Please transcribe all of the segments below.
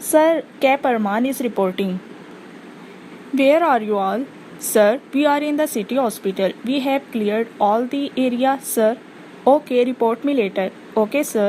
Sir, Cap Arman is reporting. Where are you all? Sir, we are in the city hospital. We have cleared all the area, sir. Okay, report me later. Okay, sir.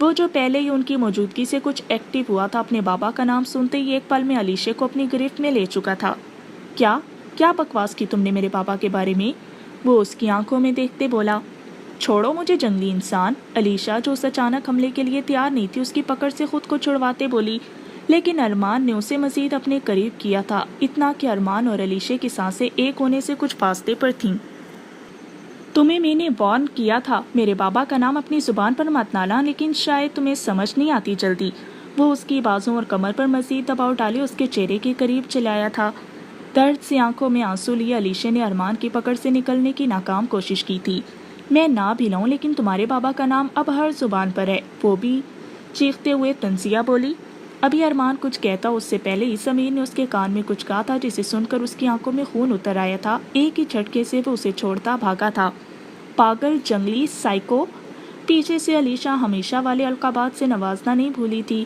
وہ جو پہلے ہی ان کی موجودگی سے کچھ active ہوا تھا، اپنے بابا کا نام سنتے ہی ایک پل میں علیشہ کو اپنی گرفت میں لے چکا تھا۔ کیا بکواس کی تم نے میرے پاپا کے بارے میں؟ وہ اس کی آنکھوں میں دیکھتے بولا۔ چھوڑو مجھے جنگلی انسان، علیشہ جو اس اچانک حملے کے لیے تیار نہیں تھی اس کی پکڑ سے خود کو چھڑواتے بولی، لیکن ارمان نے اسے مزید اپنے قریب کیا تھا، اتنا کہ ارمان اور علیشہ کی سانسیں ایک ہونے سے کچھ فاصلے پر تھیں۔ تمہیں میں نے وارن کیا تھا میرے بابا کا نام اپنی زبان پر مت لانا، لیکن شاید تمہیں سمجھ نہیں آتی جلدی۔ وہ اس کی بازوں اور کمر پر مزید دباؤ ڈالے اس کے چہرے کے قریب چلایا تھا۔ درد سے آنکھوں میں آنسو لیے علیشہ نے ارمان کی پکڑ سے نکلنے کی ناکام کوشش کی تھی۔ میں نہ بھی لاؤں لیکن تمہارے بابا کا نام اب ہر زبان پر ہے، وہ بھی چیختے ہوئے تنزیہ بولی۔ ابھی ارمان کچھ کہتا اس سے پہلے ہی سمیر نے اس کے کان میں کچھ کہا تھا جسے سن کر اس کی آنکھوں میں خون اتر آیا تھا۔ ایک ہی جھٹکے سے وہ اسے چھوڑتا بھاگا تھا۔ پاگل، جنگلی، سائیکو۔ پیچھے سے علیشہ ہمیشہ والے القابات سے نوازنا نہیں بھولی تھی۔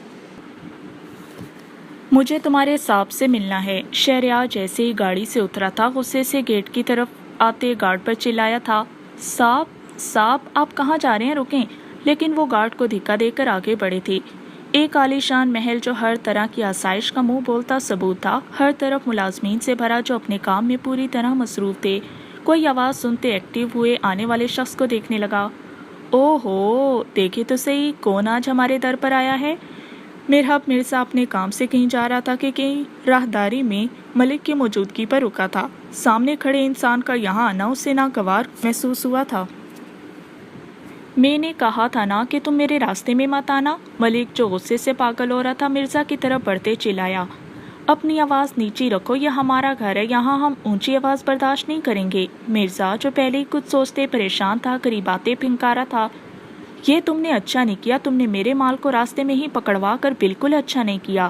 مجھے تمہارے صاحب سے ملنا ہے۔ شہریار جیسے ہی گاڑی سے اترا تھا غصے سے گیٹ کی طرف آتے گارڈ پر چلایا تھا، صاحب آپ کہاں جا رہے ہیں، رکیں۔ لیکن وہ گارڈ کو دھکا دے کر آگے بڑھے تھے۔ ایک عالیشان محل جو ہر طرح کی آسائش کا منہ بولتا ثبوت تھا، ہر طرف ملازمین سے بھرا جو اپنے کام میں پوری طرح مصروف تھے۔ کوئی آواز سنتے ایکٹیو ہوئے آنے والے شخص کو دیکھنے لگا۔ او ہو، دیکھے تو صحیح کون آج ہمارے در پر آیا ہے۔ مرحب مرزا اپنے کام سے کہیں جا رہا تھا کہ کہیں راہداری میں ملک کی موجودگی پر رکا تھا۔ سامنے کھڑے انسان کا یہاں آنا اسے ناگوار محسوس ہوا تھا۔ میں نے کہا تھا نا کہ تم میرے راستے میں مت آنا، ملک جو غصے سے پاگل ہو رہا تھا مرزا کی طرف بڑھتے چلایا۔ اپنی آواز نیچی رکھو، یہ ہمارا گھر ہے، یہاں ہم اونچی آواز برداشت نہیں کریں گے۔ مرزا جو پہلے ہی کچھ سوچتے پریشان تھا قریب آتے پھنکارا تھا۔ یہ تم نے اچھا نہیں کیا، تم نے میرے مال کو راستے میں ہی پکڑوا کر بالکل اچھا نہیں کیا۔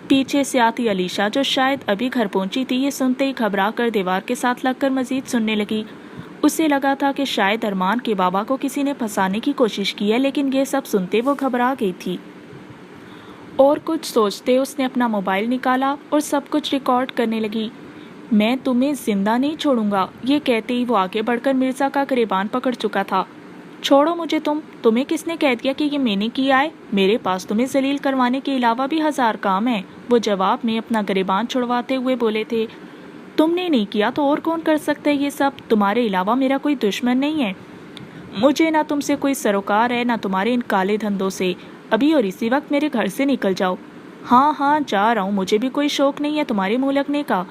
پیچھے سے آتی علیشہ جو شاید ابھی گھر پہنچی تھی یہ سنتے ہی گھبرا کر دیوار کے ساتھ لگ کر مزید سننے لگی۔ اسے لگا تھا کہ شاید ارمان کے بابا کو کسی نے پھنسانے کی کوشش کی ہے، لیکن یہ سب سنتے وہ گھبرا گئی تھی۔ اور کچھ سوچتے اس نے اپنا موبائل نکالا اور سب کچھ ریکارڈ کرنے لگی۔ میں تمہیں زندہ نہیں چھوڑوں گا، یہ کہتے ہی وہ آگے بڑھ کر مرزا کا گریبان پکڑ چکا تھا۔ چھوڑو مجھے، تمہیں کس نے کہہ دیا کہ یہ میں نے کیا ہے؟ میرے پاس تمہیں ذلیل کروانے کے علاوہ بھی ہزار کام ہیں، وہ جواب میں اپنا گریبان چھڑواتے ہوئے بولے تھے۔ تم نے نہیں کیا تو اور کون کر سکتا ہے یہ سب؟ تمہارے علاوہ میرا کوئی دشمن نہیں ہے، مجھے نہ تم سے کوئی سروکار ہے نہ تمہارے ان کالے دھندوں سے۔ ابھی اور اسی وقت میرے گھر سے نکل جاؤ۔ ہاں جا رہا ہوں، مجھے بھی کوئی شوق نہیں ہے تمہارے منہ لگنے کا۔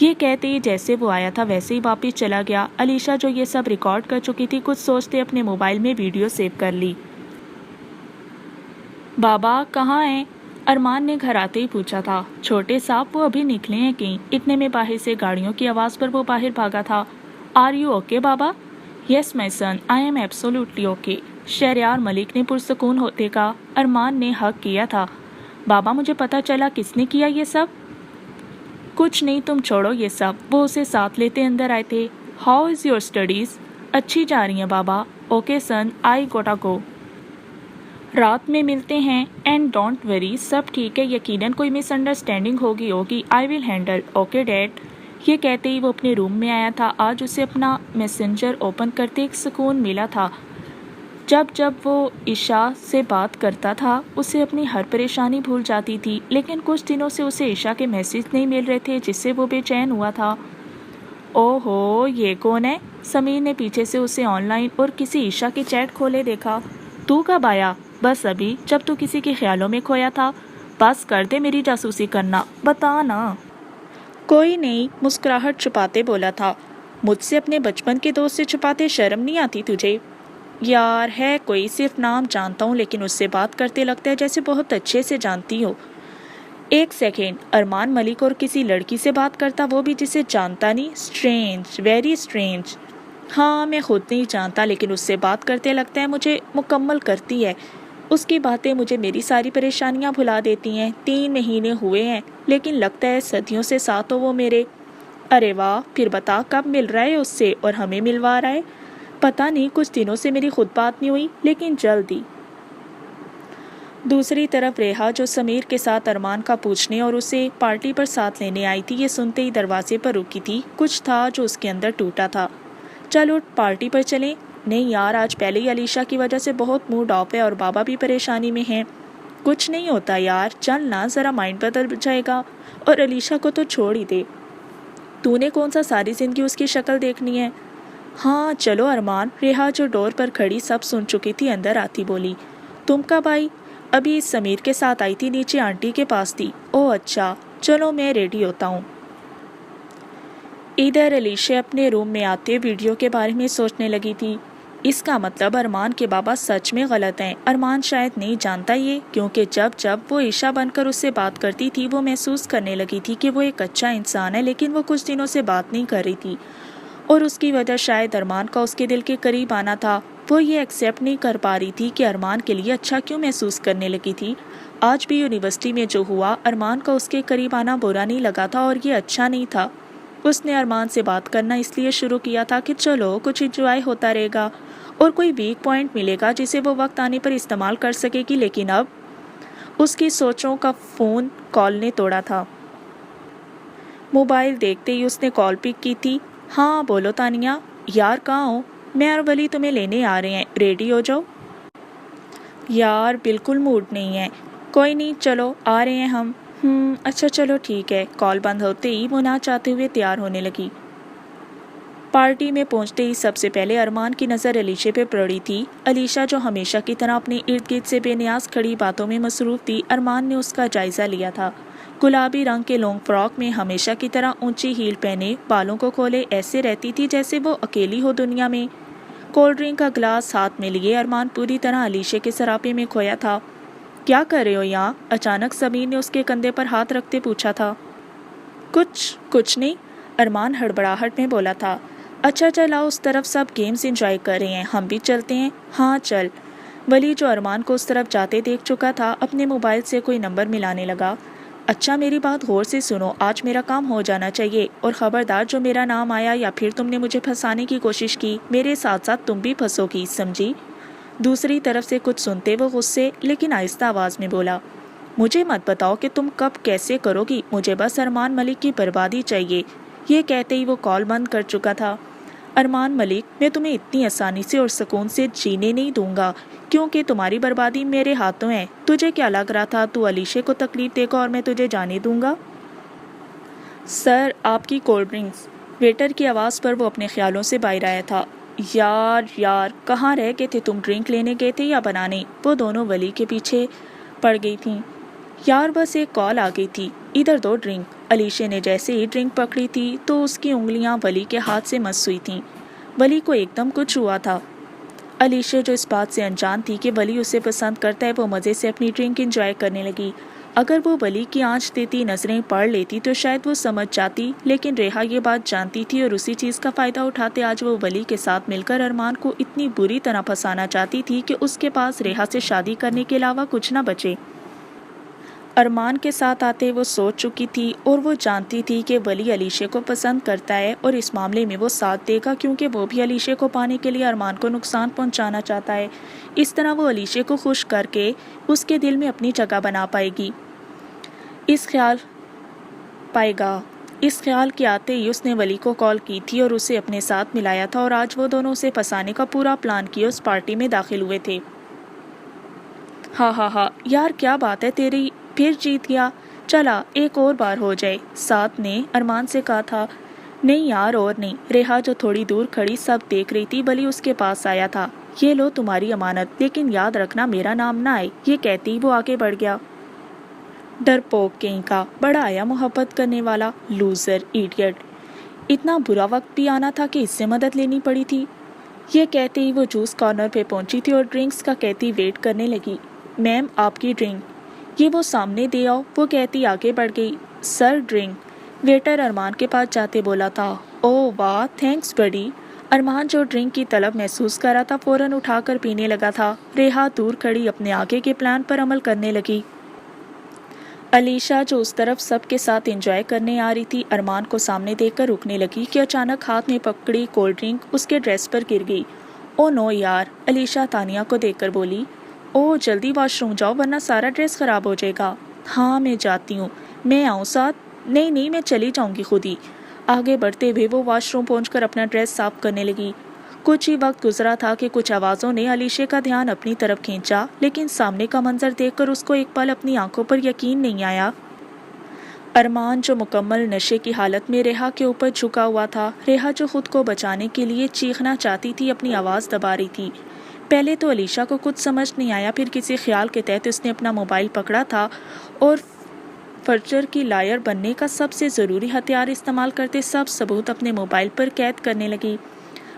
یہ کہتے ہی جیسے وہ آیا تھا ویسے ہی واپس چلا گیا۔ علیشہ جو یہ سب ریکارڈ کر چکی تھی کچھ سوچتے اپنے موبائل میں ویڈیو سیو کر لی۔ بابا کہاں ہیں؟ ارمان نے گھر آتے ہی پوچھا تھا۔ چھوٹے صاحب وہ ابھی نکلے ہیں کہیں۔ اتنے میں باہر سے گاڑیوں کی آواز پر وہ باہر بھاگا تھا۔ آر یو اوکے بابا؟ Yes my son, I am absolutely okay, Shehryar Malik نے پرسکون ہوتے کہا۔ ارمان نے حق کیا تھا۔ بابا مجھے پتا چلا کس نے کیا یہ سب؟ کچھ نہیں، تم چھوڑو یہ سب۔ وہ اسے ساتھ لیتے اندر آئے تھے۔ How is your studies? اچھی جا رہی ہیں بابا۔ اوکے سن، آئی گوٹا گو، رات میں ملتے ہیں۔ اینڈ ڈونٹ وری، سب ٹھیک ہے، یقیناً کوئی مس انڈرسٹینڈنگ ہوگی، آئی ول ہینڈل، اوکے ڈیڈ۔ یہ کہتے ہی وہ اپنے روم میں آیا تھا۔ آج اسے اپنا میسنجر اوپن کرتے ایک سکون ملا تھا۔ جب وہ عشاء سے بات کرتا تھا اسے اپنی ہر پریشانی بھول جاتی تھی، لیکن کچھ دنوں سے اسے عشاء کے میسج نہیں مل رہے تھے جس سے وہ بے چین ہوا تھا۔ او ہو، یہ کون ہے؟ سمیر نے پیچھے سے اسے آن لائن اور کسی عشاء کی چیٹ کھولے دیکھا۔ تو کب آیا؟ بس ابھی، جب تو کسی کے خیالوں میں کھویا تھا۔ بس کر دے میری جاسوسی کرنا، بتا نا۔ کوئی نہیں، مسکراہٹ چھپاتے بولا تھا۔ مجھ سے اپنے بچپن کے دوست سے چھپاتے شرم نہیں آتی تجھے؟ یار ہے کوئی، صرف نام جانتا ہوں لیکن اس سے بات کرتے لگتا ہے جیسے بہت اچھے سے جانتی ہو۔ ایک سیکنڈ، ارمان ملک اور کسی لڑکی سے بات کرتا، وہ بھی جسے جانتا نہیں؟ Strange, very strange. ہاں میں خود نہیں جانتا لیکن اس سے بات کرتے لگتا ہے مجھے مکمل کرتی ہے۔ اس کی باتیں مجھے میری ساری پریشانیاں بھلا دیتی ہیں۔ 3 مہینے ہوئے ہیں لیکن لگتا ہے صدیوں سے ساتھ ہو وہ میرے۔ ارے واہ، پھر بتا کب مل رہا ہے اس سے اور ہمیں ملوا رہا ہے؟ پتہ نہیں، کچھ دنوں سے میری خود بات نہیں ہوئی لیکن جلدی۔ دوسری طرف ریحا جو سمیر کے ساتھ ارمان کا پوچھنے اور اسے پارٹی پر ساتھ لینے آئی تھی، یہ سنتے ہی دروازے پر رکی تھی۔ کچھ تھا جو اس کے اندر ٹوٹا تھا۔ چل اٹھ، پارٹی پر چلیں۔ نہیں یار، آج پہلے ہی علیشہ کی وجہ سے بہت موڈ آف ہے اور بابا بھی پریشانی میں ہیں۔ کچھ نہیں ہوتا یار، چل نا، ذرا مائنڈ بدل جائے گا، اور علیشہ کو تو چھوڑ ہی دے، تو نے کون سا ساری زندگی اس کی شکل دیکھنی ہے۔ ہاں چلو ارمان، ریحا جو ڈور پر کھڑی سب سن چکی تھی اندر آتی بولی، تم کب آئی؟ ابھی سمیر کے ساتھ آئی تھی، نیچے آنٹی کے پاس تھی۔ او اچھا، چلو میں ریڈی ہوتا ہوں۔ ادھر علیشہ اپنے روم میں آتے ویڈیو کے بارے میں سوچنے لگی تھی۔ اس کا مطلب ارمان کے بابا سچ میں غلط ہیں۔ ارمان شاید نہیں جانتا یہ، کیونکہ جب وہ عائشہ بن کر اس سے بات کرتی تھی وہ محسوس کرنے لگی تھی کہ وہ ایک اچھا انسان ہے، لیکن وہ کچھ دنوں سے بات نہیں کر رہی تھی، اور اس کی وجہ شاید ارمان کا اس کے دل کے قریب آنا تھا۔ وہ یہ ایکسیپٹ نہیں کر پا رہی تھی کہ ارمان کے لیے اچھا کیوں محسوس کرنے لگی تھی۔ آج بھی یونیورسٹی میں جو ہوا، ارمان کا اس کے قریب آنا برا نہیں لگا تھا اور یہ اچھا نہیں تھا۔ اس نے ارمان سے بات کرنا اس لیے شروع کیا تھا کہ چلو کچھ انجوائے ہوتا رہے گا اور کوئی ویک پوائنٹ ملے گا جسے وہ وقت آنے پر استعمال کر سکے گی، لیکن اب اس کی سوچوں کا فون کال نے توڑا تھا۔ موبائل دیکھتے ہی اس نے کال پک کی تھی۔ ہاں بولو تانیہ۔ یار کہاں ہو؟ میں اور ولی تمہیں لینے آ رہے ہیں، ریڈی ہو جاؤ۔ یار بالکل موڈ نہیں ہے۔ کوئی نہیں، چلو آ رہے ہیں ہم۔ اچھا چلو ٹھیک ہے۔ کال بند ہوتے ہی وہ نہ چاہتے ہوئے تیار ہونے لگی۔ پارٹی میں پہنچتے ہی سب سے پہلے ارمان کی نظر علیشہ پہ پڑی تھی۔ علیشہ جو ہمیشہ کی طرح اپنے ارد گرد سے بے نیاز کھڑی باتوں میں مصروف تھی، ارمان نے اس کا جائزہ لیا تھا۔ گلابی رنگ کے لانگ فراک میں ہمیشہ کی طرح اونچی ہیل پہنے، بالوں کو کھولے ایسے رہتی تھی جیسے وہ اکیلی ہو دنیا میں۔ کولڈ ڈرنک کا گلاس ہاتھ میں لیے ارمان پوری طرح علیشہ کے سراپے میں کھویا تھا۔ کیا کر رہے ہو یہاں؟ اچانک سمیر نے اس کے کندھے پر ہاتھ رکھتے پوچھا تھا۔ کچھ نہیں، ارمان ہڑبڑاہٹ میں بولا تھا۔ اچھا چلا، اس طرف سب گیمز انجوائے کر رہے ہیں، ہم بھی چلتے ہیں۔ ہاں چل۔ ولی جو ارمان کو اس طرف جاتے دیکھ چکا تھا اپنے موبائل سے کوئی نمبر ملانے لگا۔ اچھا میری بات غور سے سنو، آج میرا کام ہو جانا چاہیے، اور خبردار جو میرا نام آیا یا پھر تم نے مجھے پھنسانے کی کوشش کی، میرے ساتھ ساتھ تم بھی پھنسو گی، سمجھی؟ دوسری طرف سے کچھ سنتے وہ غصے لیکن آہستہ آواز میں بولا، مجھے مت بتاؤ کہ تم کب کیسے کرو گی، مجھے بس ارمان ملک کی بربادی چاہیے۔ یہ کہتے ہی وہ کال بند کر چکا تھا۔ ارمان ملک، میں تمہیں اتنی آسانی سے اور سکون سے جینے نہیں دوں گا، کیونکہ تمہاری بربادی میرے ہاتھوں ہے۔ تجھے کیا لگ رہا تھا تو علیشہ کو تکلیف دے گا اور میں تجھے جانے دوں گا؟ سر آپ کی کولڈ ڈرنکس۔ ویٹر کی آواز پر وہ اپنے خیالوں سے باہر آیا تھا۔ یار کہاں رہ گئے تھے تم؟ ڈرنک لینے گئے تھے یا بنانے؟ وہ دونوں ولی کے پیچھے پڑ گئی تھیں۔ یار بس ایک کال آ گئی تھی، ادھر دو ڈرنک۔ علیشہ نے جیسے ہی ڈرنک پکڑی تھی تو اس کی انگلیاں ولی کے ہاتھ سے مس ہوئی تھیں۔ ولی کو ایک دم کچھ ہوا تھا۔ علیشہ جو اس بات سے انجان تھی کہ ولی اسے پسند کرتا ہے، وہ مزے سے اپنی ڈرنک انجوائے کرنے لگی۔ اگر وہ ولی کی آنچ دیتی نظریں پڑھ لیتی تو شاید وہ سمجھ جاتی، لیکن ریحا یہ بات جانتی تھی اور اسی چیز کا فائدہ اٹھاتے آج وہ ولی کے ساتھ مل کر ارمان کو اتنی بری طرح پھنسانا چاہتی تھی کہ اس کے پاس ریحا سے شادی کرنے کے علاوہ کچھ نہ بچے۔ ارمان کے ساتھ آتے وہ سوچ چکی تھی اور وہ جانتی تھی کہ ولی علیشہ کو پسند کرتا ہے اور اس معاملے میں وہ ساتھ دے گا، کیونکہ وہ بھی علیشہ کو پانے کے لیے ارمان کو نقصان پہنچانا چاہتا ہے۔ اس طرح وہ علیشہ کو خوش کر کے اس کے دل میں اپنی جگہ بنا پائے گی۔ اس خیال کے آتے ہی اس نے ولی کو کال کی تھی اور اسے اپنے ساتھ ملایا تھا، اور آج وہ دونوں اسے پھنسانے کا پورا پلان کیے اس پارٹی میں داخل ہوئے تھے۔ ہاں یار کیا بات ہے تیری، پھر جیت گیا، چلا ایک اور بار ہو جائے، ساتھ نے ارمان سے کہا تھا۔ نہیں یار اور نہیں۔ ریحا جو تھوڑی دور کھڑی سب دیکھ رہی تھی، ولی اس کے پاس آیا تھا۔ یہ لو تمہاری امانت، لیکن یاد رکھنا میرا نام نہ آئے۔ یہ کہتی ہی وہ آگے بڑھ گیا۔ ڈرپوک کہیں کا، بڑا آیا محبت کرنے والا، لوزر، ایڈیٹ۔ اتنا برا وقت بھی آنا تھا کہ اس سے مدد لینی پڑی تھی۔ یہ کہتے ہی وہ جوس کارنر پہ پہنچی تھی اور ڈرنکس کا کہتی ویٹ کرنے لگی۔ میم آپ کی ڈرنک۔ یہ وہ سامنے دے آؤ، وہ کہتی آگے بڑھ گئی۔ سر ڈرنک۔ ویٹر ارمان کے پاس جاتے بولا تھا۔ او واہ تھینکس بڑی۔ ارمان جو ڈرنک کی طلب محسوس کر رہا تھا فوراً اٹھا کر پینے لگا تھا۔ ریحا دور کھڑی اپنے آگے کے پلان پر عمل کرنے لگی۔ علیشہ جو اس طرف سب کے ساتھ انجوائے کرنے آ رہی تھی، ارمان کو سامنے دیکھ کر رکنے لگی کہ اچانک ہاتھ میں پکڑی کولڈ ڈرنک اس کے ڈریس پر گر گئی۔ او نو یار، علیشہ تانیہ کو دیکھ کر بولی۔ او جلدی واش روم جاؤ ورنہ سارا ڈریس خراب ہو جائے گا۔ ہاں میں جاتی ہوں، میں آؤں ساتھ؟ نہیں میں چلی جاؤں گی خود ہی۔ آگے بڑھتے ہوئے وہ واش روم پہنچ کر اپنا ڈریس صاف کرنے لگی۔ کچھ ہی وقت گزرا تھا کہ کچھ آوازوں نے علیشہ کا دھیان اپنی طرف کھینچا، لیکن سامنے کا منظر دیکھ کر اس کو ایک پل اپنی آنکھوں پر یقین نہیں آیا۔ ارمان جو مکمل نشے کی حالت میں ریحا کے اوپر جھکا ہوا تھا، ریحا جو خود کو بچانے کے لیے چیخنا چاہتی تھی، اپنی آواز دبا رہی تھی۔ پہلے تو علیشہ کو کچھ سمجھ نہیں آیا، پھر کسی خیال کے تحت اس نے اپنا موبائل پکڑا تھا اور فرجر کی لائر بننے کا سب سے ضروری ہتھیار استعمال کرتے سب ثبوت اپنے موبائل پر قید کرنے لگی۔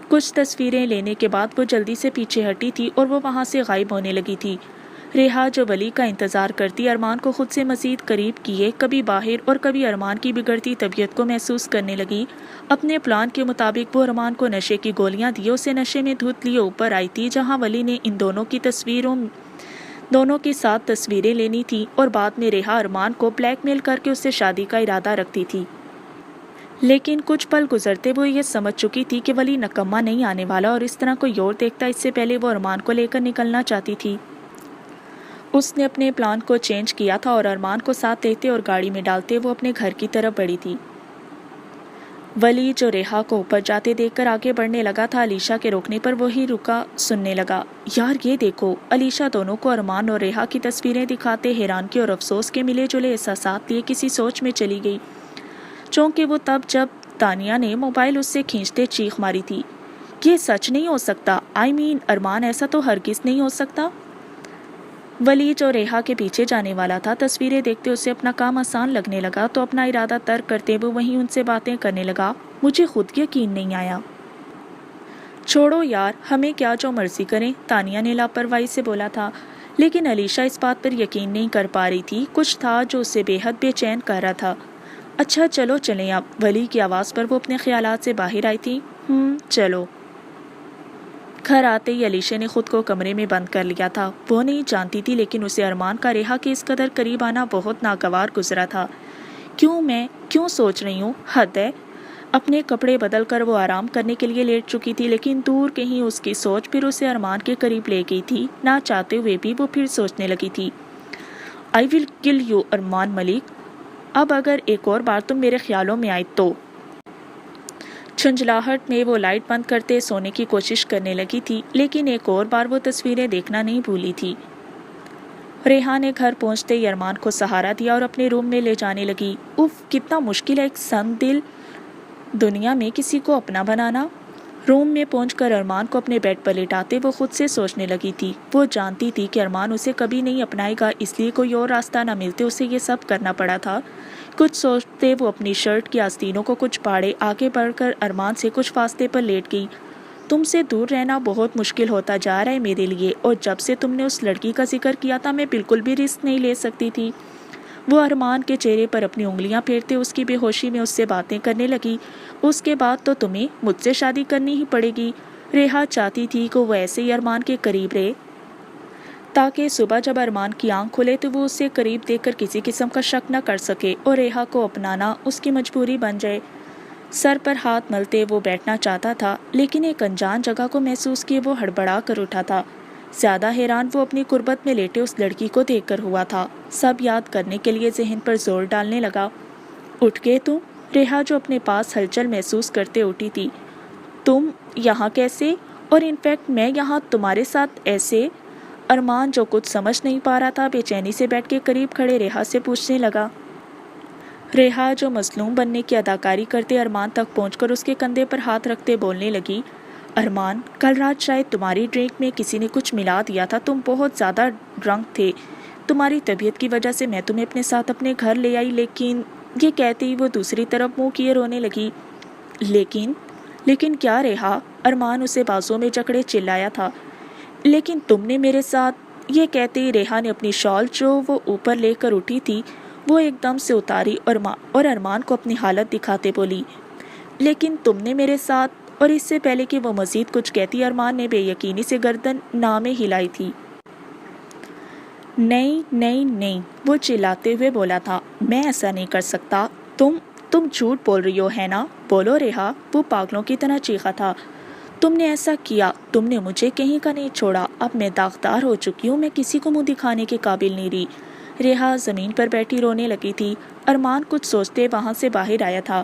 کچھ تصویریں لینے کے بعد وہ جلدی سے پیچھے ہٹی تھی اور وہ وہاں سے غائب ہونے لگی تھی۔ ریحا جو ولی کا انتظار کرتی ارمان کو خود سے مزید قریب کیے، کبھی باہر اور کبھی ارمان کی بگڑتی طبیعت کو محسوس کرنے لگی۔ اپنے پلان کے مطابق وہ ارمان کو نشے کی گولیاں دیے اسے نشے میں دھت لیے اوپر آئی تھی، جہاں ولی نے ان دونوں کی ساتھ تصویریں لینی تھی، اور بعد میں ریحا ارمان کو بلیک میل کر کے اس سے شادی کا ارادہ رکھتی تھی۔ لیکن کچھ پل گزرتے وہ یہ سمجھ چکی تھی کہ ولی نکما نہیں آنے والا، اور اس طرح کوئی اور دیکھتا اس سے پہلے وہ ارمان کو لے کر نکلنا چاہتی تھی۔ اس نے اپنے پلان کو چینج کیا تھا اور ارمان کو ساتھ لیتے اور گاڑی میں ڈالتے وہ اپنے گھر کی طرف بڑھی تھی۔ ولی جو ریحا کو اوپر جاتے دیکھ کر آگے بڑھنے لگا تھا، علیشہ کے روکنے پر وہی رکا سننے لگا۔ یار یہ دیکھو! علیشہ دونوں کو ارمان اور ریحا کی تصویریں دکھاتے حیرانگی اور افسوس کے ملے جلے احساسات لیے کسی سوچ میں چلی گئی، چونکہ وہ تب جب تانیہ نے موبائل اس سے کھینچتے چیخ ماری تھی، یہ سچ نہیں ہو سکتا، ارمان ایسا تو ہرگز نہیں ہو سکتا۔ ولی جو ریحا کے پیچھے جانے والا تھا، تصویریں دیکھتے اسے اپنا کام آسان لگنے لگا، تو اپنا ارادہ ترک کرتے وہ وہیں ان سے باتیں کرنے لگا۔ مجھے خود یقین نہیں آیا۔ چھوڑو یار، ہمیں کیا جو مرضی کریں، تانیہ نے لاپرواہی سے بولا تھا، لیکن علیشہ اس بات پر یقین نہیں کر پا رہی تھی، کچھ تھا جو اسے بے حد بے چین کر رہا تھا۔ اچھا چلو چلیں اب، ولی کی آواز پر وہ اپنے خیالات سے باہر آئی تھی۔ چلو۔ گھر آتے ہی علیشہ نے خود کو کمرے میں بند کر لیا تھا۔ وہ نہیں جانتی تھی، لیکن اسے ارمان کا ریحا کے اس قدر قریب آنا بہت ناگوار گزرا تھا۔ کیوں سوچ رہی ہوں، حد ہے۔ اپنے کپڑے بدل کر وہ آرام کرنے کے لیے لیٹ چکی تھی، لیکن دور کہیں اس کی سوچ پھر اسے ارمان کے قریب لے گئی تھی۔ نہ چاہتے ہوئے بھی وہ پھر سوچنے لگی تھی، I will kill you ارمان ملک، اب اگر ایک اور بار تم میرے خیالوں میں آئے تو۔ جھنجھلاہٹ میں وہ لائٹ بند کرتے سونے کی کوشش کرنے لگی تھی، لیکن ایک اور بار وہ تصویریں دیکھنا نہیں بھولی تھی۔ ریحا نے گھر پہنچتے ہی ارمان کو سہارا دیا اور اپنے روم میں لے جانے لگی۔ اف، کتنا مشکل ہے ایک سنگ دل دنیا میں کسی کو اپنا بنانا۔ روم میں پہنچ کر ارمان کو اپنے بیڈ پر لٹاتے وہ خود سے سوچنے لگی تھی۔ وہ جانتی تھی کہ ارمان اسے کبھی نہیں اپنائے گا، اس لیے کوئی اور راستہ نہ ملتے اسے یہ سب کرنا پڑا تھا۔ کچھ سوچتے وہ اپنی شرٹ کی آستینوں کو کچھ پاڑے آگے بڑھ کر ارمان سے کچھ فاصلے پر لیٹ گئی۔ تم سے دور رہنا بہت مشکل ہوتا جا رہا ہے میرے لیے، اور جب سے تم نے اس لڑکی کا ذکر کیا تھا میں بالکل بھی رسک نہیں لے سکتی تھی۔ وہ ارمان کے چہرے پر اپنی انگلیاں پھیرتے اس کی بے ہوشی میں اس سے باتیں کرنے لگی۔ اس کے بعد تو تمہیں مجھ سے شادی کرنی ہی پڑے گی۔ ریحا چاہتی تھی کہ وہ ایسے ہی ارمان کے قریب رہے، تاکہ صبح جب ارمان کی آنکھ کھلے تو وہ اسے قریب دیکھ کر کسی قسم کا شک نہ کر سکے اور ریحا کو اپنانا اس کی مجبوری بن جائے۔ سر پر ہاتھ ملتے وہ بیٹھنا چاہتا تھا، لیکن ایک انجان جگہ کو محسوس کیے وہ ہڑبڑا کر اٹھا تھا۔ زیادہ حیران وہ اپنی قربت میں لیٹے اس لڑکی کو دیکھ کر ہوا تھا۔ سب یاد کرنے کے لیے ذہن پر زور ڈالنے لگا۔ اٹھ گئے تم؟ ریحا جو اپنے پاس ہلچل محسوس کرتے اٹھی تھی۔ تم یہاں کیسے؟ اور انفیکٹ میں یہاں تمہارے ساتھ ایسے؟ ارمان جو کچھ سمجھ نہیں پا رہا تھا بے چینی سے بیٹھ کے قریب کھڑے ریحا سے پوچھنے لگا۔ ریحا جو مظلوم بننے کی اداکاری کرتے ارمان تک پہنچ کر اس کے کندھے پر ہاتھ رکھتے بولنے لگی، ارمان کل رات شاید تمہاری ڈرنک میں کسی نے کچھ ملا دیا تھا، تم بہت زیادہ ڈرنک تھے، تمہاری طبیعت کی وجہ سے میں تمہیں اپنے ساتھ اپنے گھر لے آئی، لیکن یہ کہتے ہی وہ دوسری طرف منہ کیے رونے لگی۔ لیکن کیا ریحا؟ ارمان اسے بازوں میں جکڑے چلایا تھا۔ لیکن تم نے میرے ساتھ، یہ کہتے ہی ریحا نے اپنی شال جو وہ اوپر لے کر اٹھی تھی وہ ایک دم سے اتاری اور ارمان کو اپنی حالت دکھاتے بولی، لیکن تم نے میرے ساتھ، اور اس سے پہلے کہ وہ مزید کچھ کہتی ارمان نے بے یقینی سے گردن نامے ہلائی تھی۔ نہیں، وہ چلاتے ہوئے بولا تھا، میں ایسا نہیں کر سکتا، تم جھوٹ بول رہی ہو ہے نا؟ بولو ریحا، وہ پاگلوں کی طرح چیخا تھا۔ تم نے ایسا کیا، تم نے مجھے کہیں کا نہیں چھوڑا، اب میں داغدار ہو چکی ہوں، میں کسی کو منہ دکھانے کے قابل نہیں رہی۔ ریحا زمین پر بیٹھی رونے لگی تھی۔ ارمان کچھ سوچتے وہاں سے باہر آیا تھا۔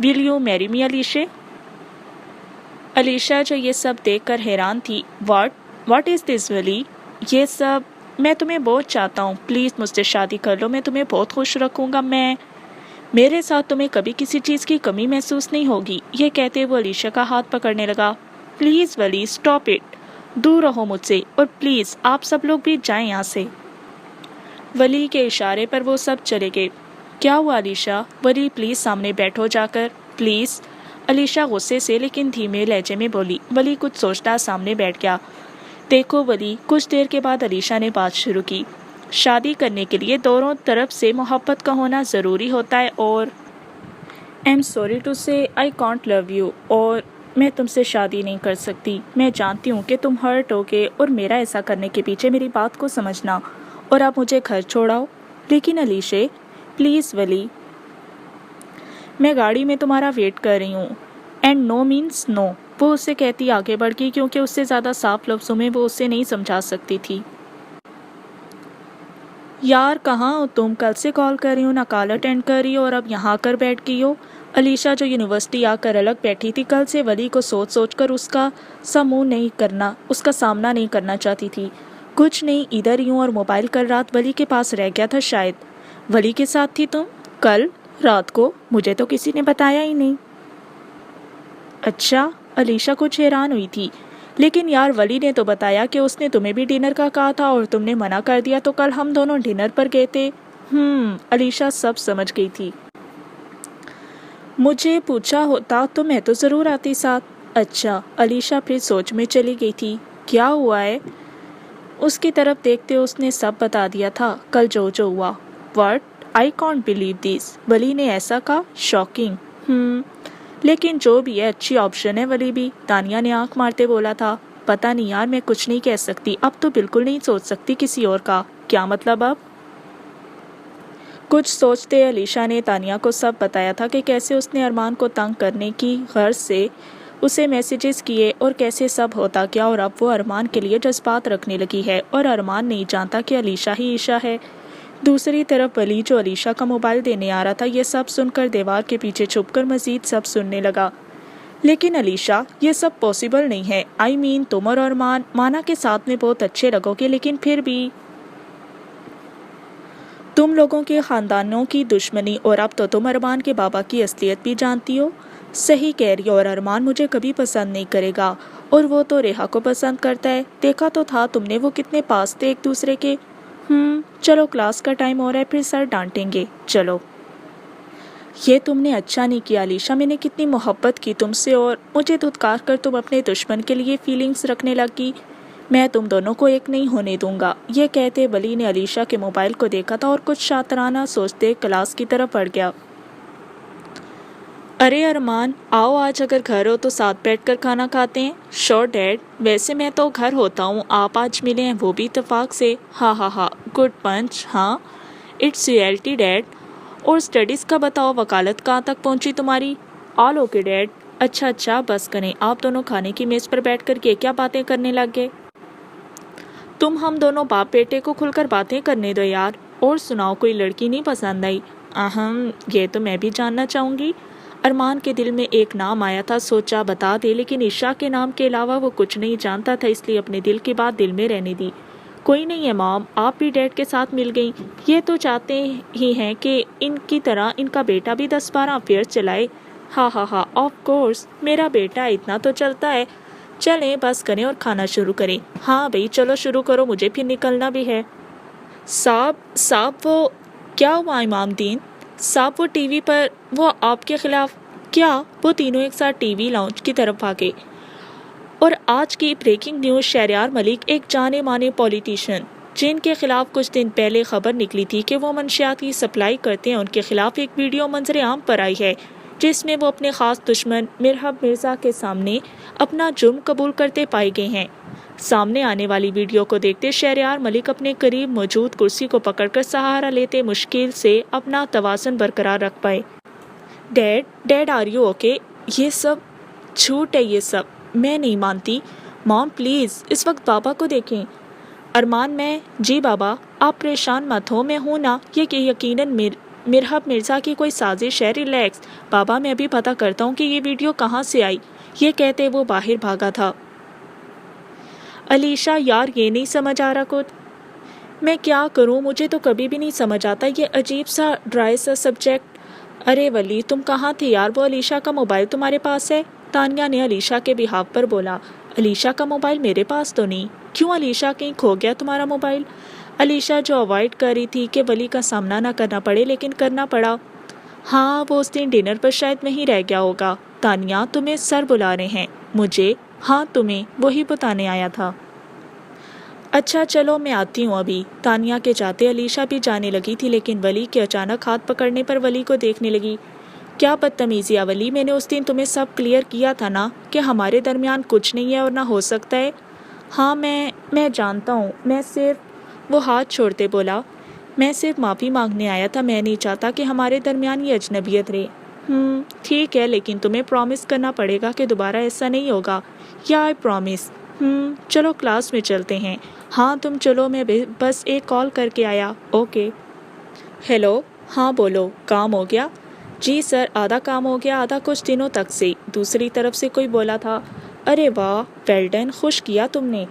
ول یو میری می علیشا؟ علیشا جو یہ سب دیکھ کر حیران تھی. واٹ از دس ولی؟ یہ سب؟ میں تمہیں بہت چاہتا ہوں، پلیز مجھ سے شادی کر لو، میں تمہیں بہت خوش رکھوں گا، میرے ساتھ تمہیں کبھی کسی چیز کی کمی محسوس نہیں ہوگی. یہ کہتے وہ علیشا کا ہاتھ پکڑنے لگا. پلیز ولی اسٹاپ اٹ، دور رہو مجھ سے، اور پلیز آپ سب لوگ بھی جائیں یہاں سے. ولی کے اشارے پر وہ سب چلے گئے. کیا ہوا علیشا؟ ولی پلیز سامنے بیٹھو جا کر، پلیز. علیشا غصے سے لیکن دھیمے لہجے میں بولی. ولی کچھ سوچتا سامنے بیٹھ گیا. دیکھو ولی، کچھ دیر کے بعد علیشا نے بات شروع کی. شادی کرنے کے لیے دونوں طرف سے محبت کا ہونا ضروری ہوتا ہے، اور آئی ایم سوری ٹو سے آئی کانٹ لو یو، اور میں تم سے شادی نہیں کر سکتی. میں جانتی ہوں کہ تم ہرٹ ہو گے، اور میرا ایسا کرنے کے پیچھے میری بات کو سمجھنا، اور اب مجھے گھر چھوڑاؤ. لیکن علیشا پلیز. ولی میں گاڑی میں تمہارا ویٹ کر رہی ہوں. اینڈ نو مینس نو، وہ اس سے کہتی آگے بڑھ گئی کیونکہ اس سے زیادہ صاف لفظوں میں وہ اسے نہیں سمجھا سکتی تھی. یار کہاں ہو تم؟ کل سے کال کر رہی ہوں، نہ کال اٹینڈ کر رہی ہو، اور اب یہاں کر بیٹھ گئی ہو. علیشا جو یونیورسٹی آ کر الگ بیٹھی تھی، کل سے ولی کو سوچ سوچ کر اس کا سامنا نہیں کرنا چاہتی تھی. کچھ نہیں، ادھر ہی ہوں، اور موبائل کل رات ولی کے پاس رہ گیا تھا شاید. ولی کے ساتھ تھی تم کل رات کو؟ مجھے تو کسی نے بتایا ہی نہیں. اچھا، علیشا کچھ حیران ہوئی تھی. لیکن یار ولی نے تو بتایا کہ اس نے تمہیں بھی ڈنر کا کہا تھا اور تم نے منع کر دیا، تو کل ہم دونوں ڈنر پر گئے تھے. علیشا سب سمجھ گئی تھی. مجھے پوچھا ہوتا تو میں تو ضرور آتی ساتھ. اچھا. علیشا پھر سوچ میں چلی گئی تھی. کیا ہوا ہے؟ اس کی طرف دیکھتے اس نے سب بتا دیا تھا کل جو ہوا. What? I can't believe this. ولی نے ایسا کہا؟ شاکنگ. لیکن جو بھی ہے اچھی آپشن ہے ولی بھی، تانیہ نے آنکھ مارتے بولا تھا. پتہ نہیں یار، میں کچھ نہیں کہہ سکتی، اب تو بالکل نہیں سوچ سکتی کسی اور کا. کیا مطلب؟ اب کچھ سوچتے علیشا نے تانیہ کو سب بتایا تھا کہ کیسے اس نے ارمان کو تنگ کرنے کی غرض سے اسے میسیجز کیے اور کیسے سب ہوتا کیا، اور اب وہ ارمان کے لیے جذبات رکھنے لگی ہے اور ارمان نہیں جانتا کہ علیشا ہی عیشا ہے. دوسری طرف ولی جو علیشا کا موبائل دینے آ رہا تھا، یہ سب سن کر دیوار کے پیچھے چھپ کر مزید سب سننے لگا. لیکن علیشا، یہ سب پاسبل نہیں ہے. آئی مین تم اور ارمان مانا کے ساتھ میں بہت اچھے لگو گے، لیکن پھر بھی تم لوگوں کے خاندانوں کی دشمنی، اور اب تو تم ارمان کے بابا کی اصلیت بھی جانتی ہو. صحیح کہہ رہی ہو، اور ارمان مجھے کبھی پسند نہیں کرے گا، اور وہ تو ریحا کو پسند کرتا ہے. دیکھا تو تھا تم نے وہ کتنے پاس تھے ایک دوسرے کے. چلو کلاس کا ٹائم ہو رہا ہے، پھر سر ڈانٹیں گے. چلو. یہ تم نے اچھا نہیں کیا علیشا، میں نے کتنی محبت کی تم سے، اور مجھے دھتکار کر تم اپنے دشمن کے لیے فیلنگز رکھنے لگی. میں تم دونوں کو ایک نہیں ہونے دوں گا. یہ کہتے ولی نے علیشا کے موبائل کو دیکھا تھا اور کچھ شاطرانہ سوچتے کلاس کی طرف بڑھ گیا. ارے ارمان، آؤ آج اگر گھر ہو تو ساتھ بیٹھ کر کھانا کھاتے ہیں. شور ڈیڈ، ویسے میں تو گھر ہوتا ہوں، آپ آج ملے ہیں وہ بھی اتفاق سے. ہاں گڈ پنچ. ہاں اٹس ریئلٹی ڈیڈ. اور اسٹڈیز کا بتاؤ، وکالت کہاں تک پہنچی تمہاری؟ All okay dad. اچھا بس کریں. آپ دونوں کھانے کی میز پر بیٹھ کر کیا باتیں کرنے لگ گئے؟ تم ہم دونوں باپ بیٹے کو کھل کر باتیں کرنے دو یار. اور سناؤ، کوئی لڑکی نہیں پسند آئی؟ یہ تو میں بھی جاننا چاہوں گی. ارمان کے دل میں ایک نام آیا تھا، سوچا بتا دے، لیکن عشا کے نام کے علاوہ وہ کچھ نہیں جانتا تھا، اس لیے اپنے دل کی بات دل میں رہنے دی. کوئی نہیں ہے مام، آپ بھی ڈیڈ کے ساتھ مل گئیں. یہ تو چاہتے ہی ہیں کہ ان کی طرح ان کا بیٹا بھی 10-12 افیئر چلائے. ہاں آف کورس، میرا بیٹا اتنا تو چلتا ہے. چلیں بس کریں اور کھانا شروع کریں. ہاں بھائی چلو شروع کرو، مجھے پھر نکلنا بھی ہے. صاحب وہ کیا ہوا امام دین صاحب؟ وہ ٹی وی پر وہ آپ کے خلاف. کیا؟ وہ تینوں ایک ساتھ ٹی وی لاؤنج کی طرف بھاگے. اور آج کی بریکنگ نیوز، شہریار ملک ایک جانے مانے پولیٹیشین جن کے خلاف کچھ دن پہلے خبر نکلی تھی کہ وہ منشیات کی سپلائی کرتے ہیں، ان کے خلاف ایک ویڈیو منظر عام پر آئی ہے جس میں وہ اپنے خاص دشمن مرحب مرزا کے سامنے اپنا جرم قبول کرتے پائے گئے ہیں. سامنے آنے والی ویڈیو کو دیکھتے شہریار ملک اپنے قریب موجود کرسی کو پکڑ کر سہارا لیتے مشکل سے اپنا توازن برقرار رکھ پائے. Dad are you okay? یہ سب جھوٹ ہے، یہ سب میں نہیں مانتی. مام پلیز اس وقت بابا کو دیکھیں. ارمان، میں جی بابا، آپ پریشان مت ہو، میں ہوں نا. یہ کہ یقیناً مرحب مرزا کی کوئی سازش ہے، ریلیکس۔ بابا میں ابھی پتہ کرتا ہوں کہ یہ ویڈیو کہاں سے آئی۔ یہ کہتے وہ باہر بھاگا تھا۔ علیشا یار یہ نہیں سمجھ آ رہا کچھ، میں کیا کروں، مجھے تو کبھی بھی نہیں سمجھ آتا یہ عجیب سا ڈرائی سا سبجیکٹ۔ ارے ولی تم کہاں تھے یار، وہ علیشا کا موبائل تمہارے پاس ہے؟ تانیہ نے علیشا کے بہاف پر بولا۔ علیشا کا موبائل میرے پاس تو نہیں۔ کیوں علیشا، کہیں کھو گیا تمہارا موبائل؟ علیشا جو اوائڈ کر رہی تھی کہ ولی کا سامنا نہ کرنا پڑے، لیکن کرنا پڑا۔ ہاں وہ اس دن ڈنر پر شاید وہیں رہ گیا ہوگا۔ تانیہ تمہیں سر بلا رہے ہیں۔ مجھے؟ ہاں تمہیں، وہی بتانے آیا تھا۔ اچھا چلو میں آتی ہوں ابھی۔ تانیہ کے جاتے علیشا بھی جانے لگی تھی، لیکن ولی کے اچانک ہاتھ پکڑنے پر ولی کو دیکھنے لگی۔ کیا بدتمیزی ہے ولی، میں نے اس دن تمہیں سب کلیئر کیا تھا نا کہ ہمارے درمیان کچھ نہیں ہے اور نہ ہو سکتا ہے۔ ہاں میں جانتا ہوں، میں صرف، وہ ہاتھ چھوڑتے بولا، میں صرف معافی مانگنے آیا تھا، میں نہیں چاہتا کہ ہمارے درمیان یہ اجنبیت رہے۔ ٹھیک ہے، لیکن تمہیں پرومس کرنا پڑے گا کہ دوبارہ ایسا نہیں ہوگا۔ یا آئی پرومس۔ چلو کلاس میں چلتے ہیں۔ ہاں تم چلو، میں بس ایک کال کر کے آیا۔ اوکے۔ ہیلو، ہاں بولو، کام ہو گیا؟ جی سر، آدھا کام ہو گیا، آدھا کچھ دنوں تک سے۔ دوسری طرف سے کوئی بولا تھا۔ ارے واہ، ویل ڈن، خوش کیا تم نے۔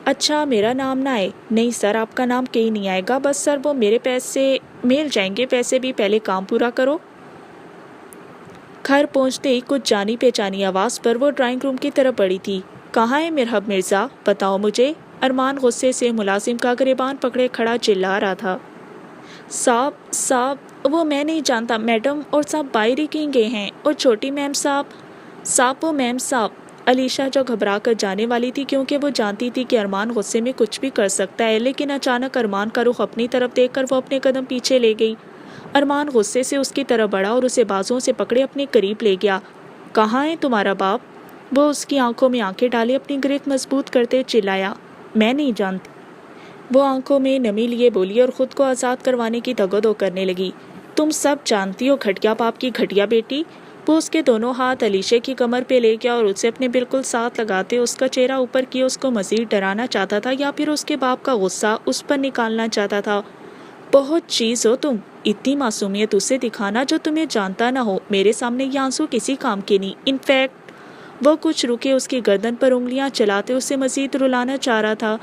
اچھا میرا نام نہ آئے؟ نہیں سر، آپ کا نام کہیں نہیں آئے گا، بس سر وہ میرے پیسے مل جائیں گے، پیسے بھی، پہلے کام پورا کرو۔ گھر پہنچتے ہی کچھ جانی پہچانی آواز پر وہ ڈرائنگ روم کی طرف بڑھی تھی۔ کہاں ہے مرحب مرزا، بتاؤ مجھے۔ ارمان غصے سے ملازم کا گریبان پکڑے کھڑا چلا رہا تھا۔ صاحب وہ میں نہیں جانتا، میڈم اور صاحب باہر ہی کہیں گئے ہیں، اور چھوٹی میم صاحب وہ میم صاحب۔ علیشا جو گھبرا کر جانے والی تھی کیونکہ وہ جانتی تھی کہ ارمان غصے میں کچھ بھی کر سکتا ہے، لیکن اچانک ارمان کا رخ اپنی طرف دیکھ کر وہ اپنے قدم پیچھے لے گئی۔ ارمان غصے سے اس کی طرف بڑھا اور اسے بازوؤں سے پکڑے اپنے قریب لے گیا۔ کہاں ہے تمہارا باپ؟ وہ اس کی آنکھوں میں آنکھیں ڈالے اپنی گرفت مضبوط کرتے چلایا۔ میں نہیں جانتی۔ وہ آنکھوں میں نمی لیے بولی اور خود کو آزاد کروانے کی دگو کرنے لگی۔ تم سب جانتی ہو گھٹیا باپ کی گھٹیا بیٹی۔ وہ اس کے دونوں ہاتھ علیشا کی کمر پہ لے گیا اور اسے اپنے بالکل ساتھ لگاتے اس کا چہرہ اوپر کیے اس کو مزید ڈرانا چاہتا تھا، یا پھر اس کے باپ کا غصہ اس پر نکالنا چاہتا تھا۔ بہت چیز ہو تم، اتنی معصومیت اسے دکھانا جو تمہیں جانتا نہ ہو۔ میرے سامنے یہ آنسو کسی کام کے نہیں۔ انفیکٹ وہ کچھ رکے اس کی گردن پر انگلیاں چلاتے اسے مزید رلانا چاہ رہا تھا۔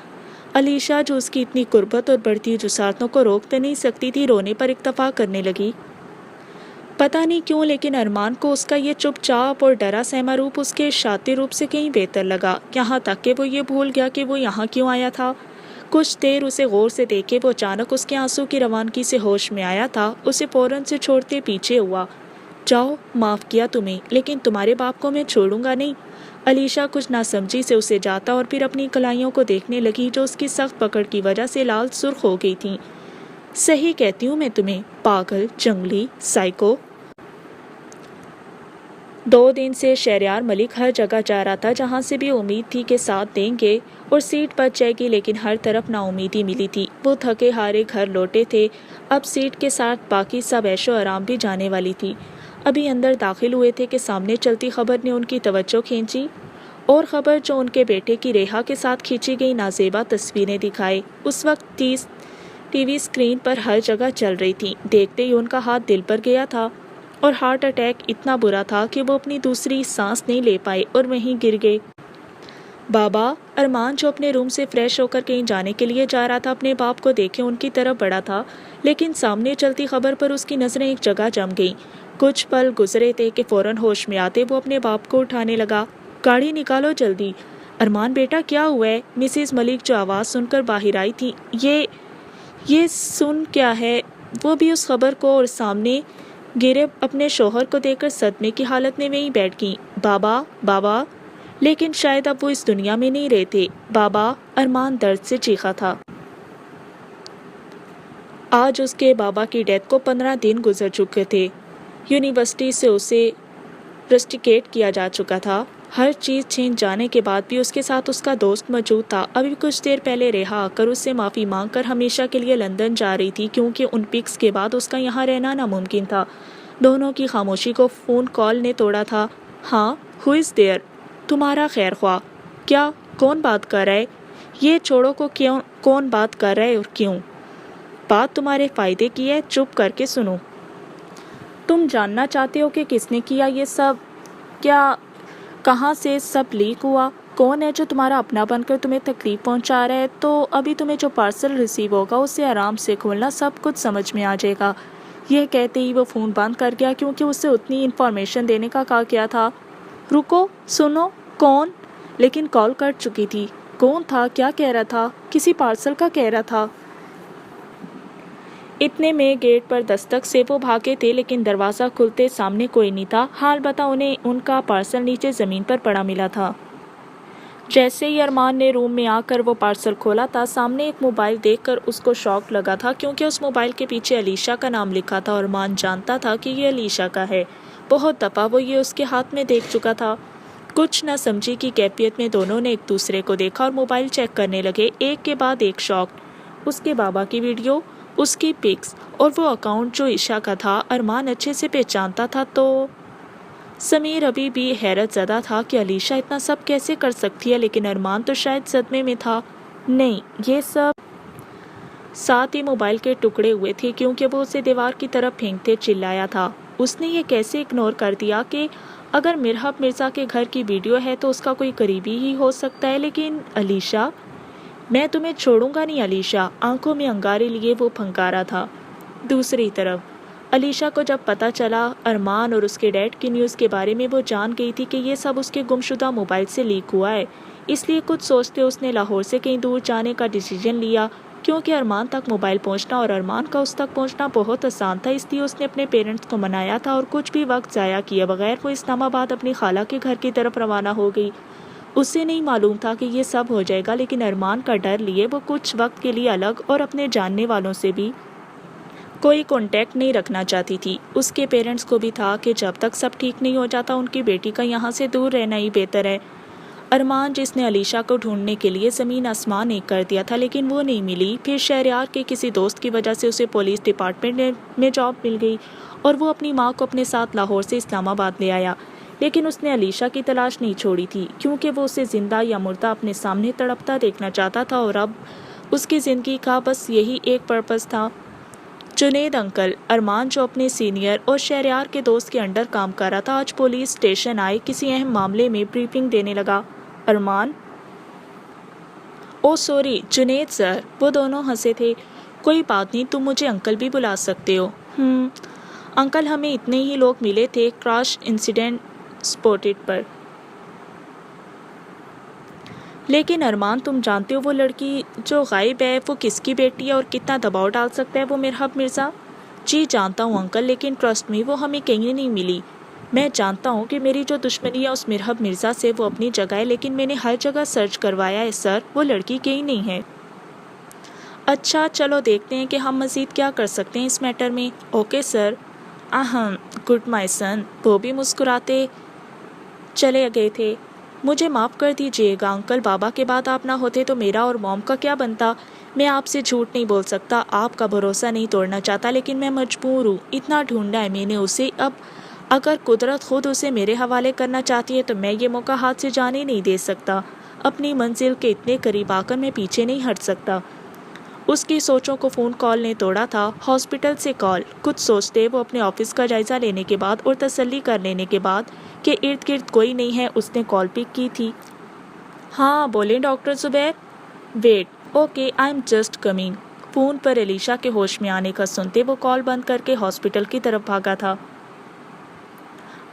علیشا جو اس کی اتنی قربت اور بڑھتی جسارتوں کو روک نہیں سکتی تھی، رونے پر اکتفا کرنے لگی۔ پتہ نہیں کیوں، لیکن ارمان کو اس کا یہ چپ چاپ اور ڈرا سہما روپ اس کے شاطر روپ سے کہیں بہتر لگا، یہاں تک کہ وہ یہ بھول گیا کہ وہ یہاں کیوں آیا تھا۔ کچھ دیر اسے غور سے دیکھے وہ اچانک اس کے آنسو کی روانگی سے ہوش میں آیا تھا، اسے فوراً سے چھوڑتے پیچھے ہوا۔ جاؤ، معاف کیا تمہیں، لیکن تمہارے باپ کو میں چھوڑوں گا نہیں۔ علیشا کچھ ناسمجھی سے اسے جاتا اور پھر اپنی کلائیوں کو دیکھنے لگی جو اس کی سخت پکڑ کی وجہ سے لال سرخ ہو گئی تھیں۔ صحیح کہتی ہوں میں تمہیں، پاگل، جنگلی، سائیکو۔ 2 دن سے شہریار ملک ہر جگہ جا رہا تھا جہاں سے بھی امید تھی کہ ساتھ دیں گے اور سیٹ بچ جائے گی، لیکن ہر طرف نا امیدی ملی تھی۔ وہ تھکے ہارے گھر لوٹے تھے، اب سیٹ کے ساتھ باقی سب عیش و آرام بھی جانے والی تھی۔ ابھی اندر داخل ہوئے تھے کہ سامنے چلتی خبر نے ان کی توجہ کھینچی، اور خبر جو ان کے بیٹے کی ریحا کے ساتھ کھینچی گئی نازیبا تصویریں دکھائے۔ اس وقت ٹی وی اسکرین پر ہر جگہ چل رہی تھی۔ دیکھتے ہی ان کا ہاتھ دل پر گیا تھا اور ہارٹ اٹیک اتنا برا تھا کہ وہ اپنی دوسری سانس نہیں لے پائے اور وہیں گر گئے۔ بابا، ارمان جو اپنے روم سے فریش ہو کر کہیں جانے کے لیے جا رہا تھا، اپنے باپ کو دیکھے ان کی طرف بڑھا تھا، لیکن سامنے چلتی خبر پر اس کی نظریں ایک جگہ جم گئیں۔ کچھ پل گزرے تھے کہ فوراً ہوش میں آتے وہ اپنے باپ کو اٹھانے لگا۔ گاڑی نکالو جلدی۔ ارمان بیٹا کیا ہوا ہے؟ مسز ملک جو آواز سن کر باہر آئی تھی، یہ سن کیا ہے؟ وہ بھی اس خبر کو اور سامنے گرے اپنے شوہر کو دیکھ کر صدمے کی حالت میں وہیں بیٹھ گئیں۔ بابا، لیکن شاید اب وہ اس دنیا میں نہیں رہتے۔ بابا، ارمان درد سے چیخا تھا۔ آج اس کے بابا کی ڈیتھ کو 15 دن گزر چکے تھے۔ یونیورسٹی سے اسے رسٹیکیٹ کیا جا چکا تھا۔ ہر چیز چھین جانے کے بعد بھی اس کے ساتھ اس کا دوست موجود تھا۔ ابھی کچھ دیر پہلے ریحا آ کر اس سے معافی مانگ کر ہمیشہ کے لیے لندن جا رہی تھی، کیونکہ ان پکس کے بعد اس کا یہاں رہنا ناممکن تھا۔ دونوں کی خاموشی کو فون کال نے توڑا تھا۔ ہاں، ہو از دیئر؟ تمہارا خیر خواہ۔ کیا؟ کون بات کر رہا ہے؟ یہ چھوڑو کو کون بات کر رہا ہے اور کیوں؟ بات تمہارے فائدے کی ہے، چپ کر کے سنو۔ تم جاننا چاہتے ہو کہ کس نے کیا یہ سب؟ کیا کہاں سے سب لیک ہوا؟ کون ہے جو تمہارا اپنا بن کر تمہیں تکلیف پہنچا رہا ہے؟ تو ابھی تمہیں جو پارسل ریسیو ہوگا اسے آرام سے کھولنا، سب کچھ سمجھ میں آ جائے گا۔ یہ کہتے ہی وہ فون بند کر گیا، کیونکہ اسے اتنی انفارمیشن دینے کا کہا گیا تھا۔ رکو، سنو، کون؟ لیکن کال کٹ چکی تھی۔ کون تھا؟ کیا کہہ رہا تھا؟ کسی پارسل کا کہہ رہا تھا۔ اتنے میں گیٹ پر دستک سے وہ بھاگے تھے، لیکن دروازہ کھلتے سامنے کوئی نہیں تھا۔ حال بتا انہیں ان کا پارسل نیچے زمین پر پڑا ملا تھا۔ جیسے ہی ارمان نے روم میں آ کر وہ پارسل کھولا تھا، سامنے ایک موبائل دیکھ کر اس کو شاک لگا تھا، کیونکہ اس موبائل کے پیچھے علیشا کا نام لکھا تھا، اور ارمان جانتا تھا کہ یہ علیشا کا ہے۔ بہت دفعہ وہ یہ اس کے ہاتھ میں دیکھ چکا تھا۔ کچھ نہ سمجھی کی کیفیت میں دونوں نے ایک دوسرے کو دیکھا اور موبائل چیک کرنے لگے، ایک کے بعد ایک شاک۔ اس کے بابا کی ویڈیو، اس کی پکس، اور وہ اکاؤنٹ جو عشا کا تھا ارمان اچھے سے پہچانتا تھا۔ تو سمیر ابھی بھی حیرت زدہ تھا کہ علیشا اتنا سب کیسے کر سکتی ہے، لیکن ارمان تو شاید صدمے میں تھا۔ نہیں، یہ سب ساتھ ہی موبائل کے ٹکڑے ہوئے تھے، کیونکہ وہ اسے دیوار کی طرف پھینکتے چلایا تھا۔ اس نے یہ کیسے اگنور کر دیا کہ اگر مرحب مرزا کے گھر کی ویڈیو ہے تو اس کا کوئی قریبی ہی ہو سکتا ہے، لیکن علیشا، میں تمہیں چھوڑوں گا نہیں علیشا، آنکھوں میں انگارے لیے وہ پھنکارا تھا۔ دوسری طرف علیشا کو جب پتہ چلا ارمان اور اس کے ڈیڈ کی نیوز کے بارے میں، وہ جان گئی تھی کہ یہ سب اس کے گمشدہ موبائل سے لیک ہوا ہے۔ اس لیے کچھ سوچتے اس نے لاہور سے کہیں دور جانے کا ڈیسیژن لیا، کیونکہ ارمان تک موبائل پہنچنا اور ارمان کا اس تک پہنچنا بہت آسان تھا۔ اس لیے اس نے اپنے پیرنٹس کو منایا تھا اور کچھ بھی وقت ضائع کیے بغیر وہ اسلام آباد اپنی خالہ کے گھر کی طرف روانہ ہو گئی۔ اسے نہیں معلوم تھا کہ یہ سب ہو جائے گا، لیکن ارمان کا ڈر لیے وہ کچھ وقت کے لیے الگ اور اپنے جاننے والوں سے بھی کوئی کانٹیکٹ نہیں رکھنا چاہتی تھی۔ اس کے پیرنٹس کو بھی تھا کہ جب تک سب ٹھیک نہیں ہو جاتا ان کی بیٹی کا یہاں سے دور رہنا ہی بہتر ہے۔ ارمان جس نے علیشا کو ڈھونڈنے کے لیے زمین آسمان ایک کر دیا تھا، لیکن وہ نہیں ملی۔ پھر شہریار کے کسی دوست کی وجہ سے اسے پولیس ڈپارٹمنٹ میں جاب مل گئی اور وہ اپنی ماں کو اپنے ساتھ لاہور سے اسلام آباد لے آیا۔ لیکن اس نے علیشا کی تلاش نہیں چھوڑی تھی، کیونکہ وہ اسے زندہ یا مردہ اپنے سامنے تڑپتا دیکھنا چاہتا تھا، اور اب اس کی زندگی کا بس یہی ایک پرپس تھا۔ جنید انکل، ارمان جو اپنے سینئر اور شہریار کے دوست کے انڈر کام کر رہا تھا، آج پولیس اسٹیشن آئے کسی اہم معاملے میں بریفنگ دینے لگا۔ ارمان، او سوری جنید سر، وہ دونوں ہنسے تھے۔ کوئی بات نہیں، تم مجھے انکل بھی بلا سکتے ہو۔ انکل، ہمیں اتنے ہی لوگ ملے تھے کراش انسیڈنٹ سپورٹڈ پر۔ لیکن ارمان، تم جانتے ہو وہ لڑکی جو غائب ہے وہ کس کی بیٹی ہے اور کتنا دباؤ ڈال سکتا ہے وہ مرحب مرزا؟ جی جانتا ہوں انکل، لیکن ٹرسٹ می وہ ہمیں کہیں نہیں ملی۔ میں جانتا ہوں کہ میری جو دشمنی ہے اس مرحب مرزا سے وہ اپنی جگہ ہے، لیکن میں نے ہر جگہ سرچ کروایا ہے سر، وہ لڑکی کہیں نہیں ہے۔ اچھا چلو دیکھتے ہیں کہ ہم مزید کیا کر سکتے ہیں اس میٹر میں۔ Okay sir. گڈ مائی سن، وہ بھی مسکراتے چلے گئے تھے۔ مجھے معاف کر دیجیے گا انکل، بابا کے بعد آپ نہ ہوتے تو میرا اور موم کا کیا بنتا؟ میں آپ سے جھوٹ نہیں بول سکتا، آپ کا بھروسہ نہیں توڑنا چاہتا، لیکن میں مجبور ہوں، اتنا ڈھونڈا ہے میں نے اسے، اب اگر قدرت خود اسے میرے حوالے کرنا چاہتی ہے تو میں یہ موقع ہاتھ سے جانے نہیں دے سکتا۔ اپنی منزل کے اتنے قریب آ کر میں پیچھے نہیں ہٹ سکتا۔ اس کی سوچوں کو فون کال نے توڑا تھا۔ ہاسپٹل سے کال۔ کچھ سوچتے وہ اپنے آفس کا جائزہ لینے کے بعد اور تسلی کر لینے کے بعد کہ ارد گرد کوئی نہیں ہے، اس نے کال پک کی تھی۔ ہاں بولیں doctor Zubair. Wait, okay I am just coming. Phone پر علیشا کے ہوش میں آنے کا سنتے وہ کال بند کر کے ہاسپٹل کی طرف بھاگا تھا۔